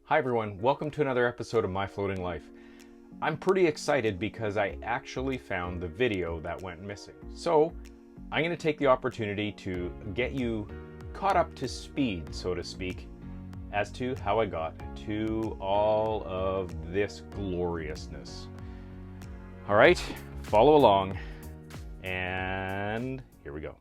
Hi everyone, welcome to another episode of My Floating Life. I'm pretty excited because I actually found the video that went missing. So I'm going to take the opportunity to get you caught up to speed, so to speak, as to how I got to all of this gloriousness. All right, follow along, and here we go.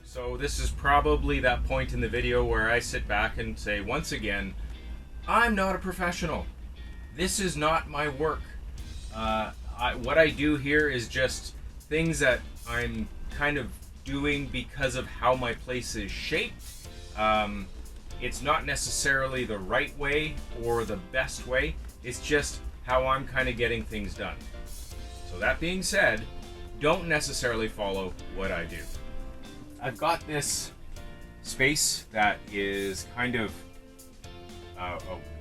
So this is probably that point in the video where I sit back and say, once again, I'm not a professional. This is not my work. What I do here is just things that I'm kind of doing because of how my place is shaped. It's not necessarily the right way or the best way. It's just how I'm kind of getting things done. So that being said, don't necessarily follow what I do. I've got this space that is kind of a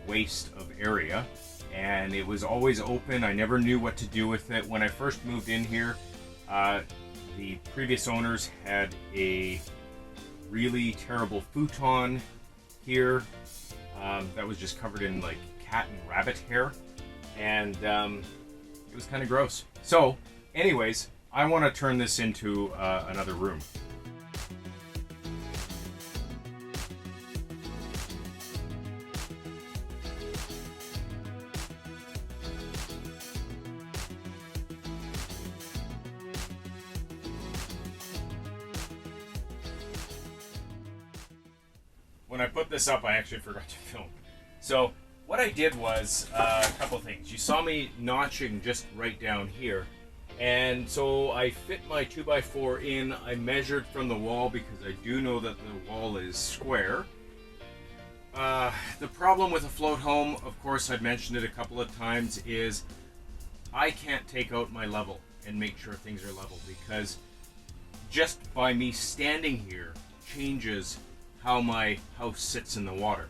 waste of area, and it was always open. I never knew what to do with it. When I first moved in here, the previous owners had a really terrible futon here that was just covered in like cat and rabbit hair, and it was kind of gross. So anyways, I want to turn this into another room. When I put this up, I actually forgot to film. So what I did was a couple things. You saw me notching just right down here. And so I fit my 2x4 in. I measured from the wall because I do know that the wall is square. The problem with a float home, of course, I've mentioned it a couple of times, is I can't take out my level and make sure things are level, because just by me standing here changes how my house sits in the water.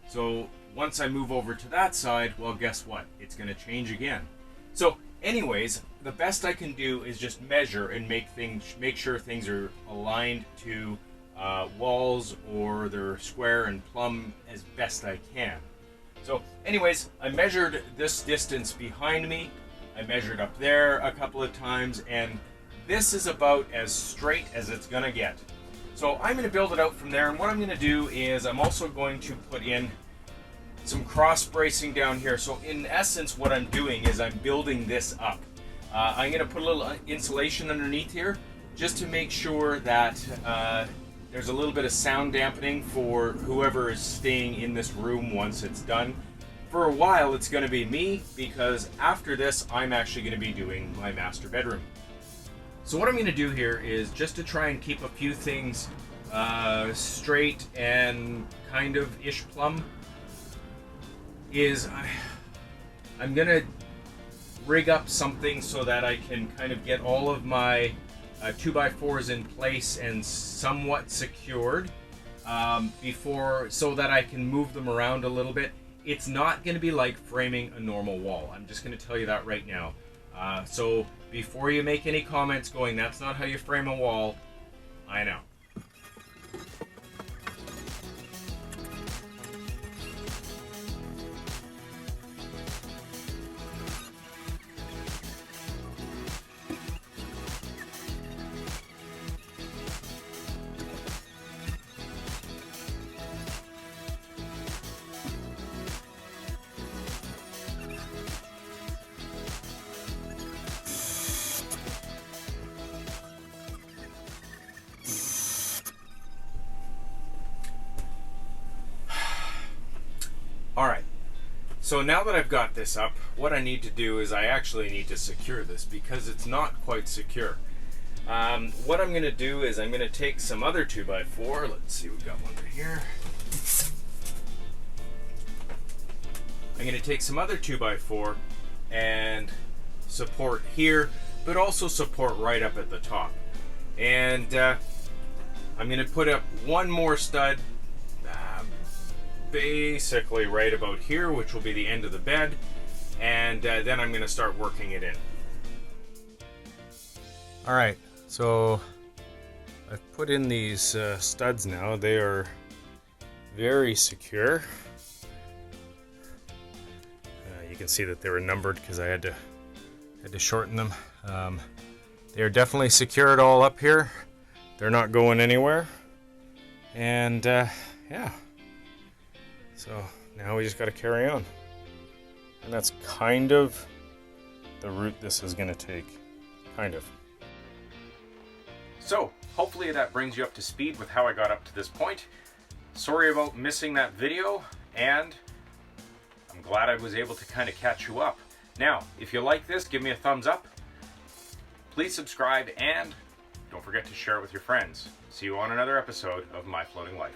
So once I move over to that side, well, guess what? It's going to change again. So anyways, the best I can do is just measure and make sure things are aligned to walls, or they're square and plumb as best I can. So anyways, I measured this distance behind me. I measured up there a couple of times, and this is about as straight as it's going to get. So I'm going to build it out from there, and what I'm going to do is I'm also going to put in some cross bracing down here. So in essence, what I'm doing is I'm building this up. I'm going to put a little insulation underneath here just to make sure that there's a little bit of sound dampening for whoever is staying in this room once it's done. For a while, it's going to be me, because after this, I'm actually going to be doing my master bedroom. So what I'm going to do here is just to try and keep a few things straight and kind of ish plumb, is I'm going to rig up something so that I can kind of get all of my 2x4s in place and somewhat secured before, so that I can move them around a little bit. it's not going to be like framing a normal wall. I'm just going to tell you that right now. So before you make any comments going, that's not how you frame a wall, I know. Alright, so now that I've got this up, what I need to do is I actually need to secure this because it's not quite secure. What I'm going to do is I'm going to take some other 2x4, let's see, we've got one right here. I'm going to take some other 2x4 and support here, but also support right up at the top. And I'm going to put up one more stud basically right about here, which will be the end of the bed, and then I'm going to start working it in. Alright, so I've put in these studs now. They are very secure. You can see that they were numbered because I had to shorten them. They are definitely secured all up here. They're not going anywhere. And yeah. So now we just got to carry on. And that's kind of the route this is going to take. Kind of. So hopefully that brings you up to speed with how I got up to this point. Sorry about missing that video, and I'm glad I was able to kind of catch you up. Now, if you like this, give me a thumbs up. Please subscribe, and don't forget to share it with your friends. See you on another episode of My Floating Life.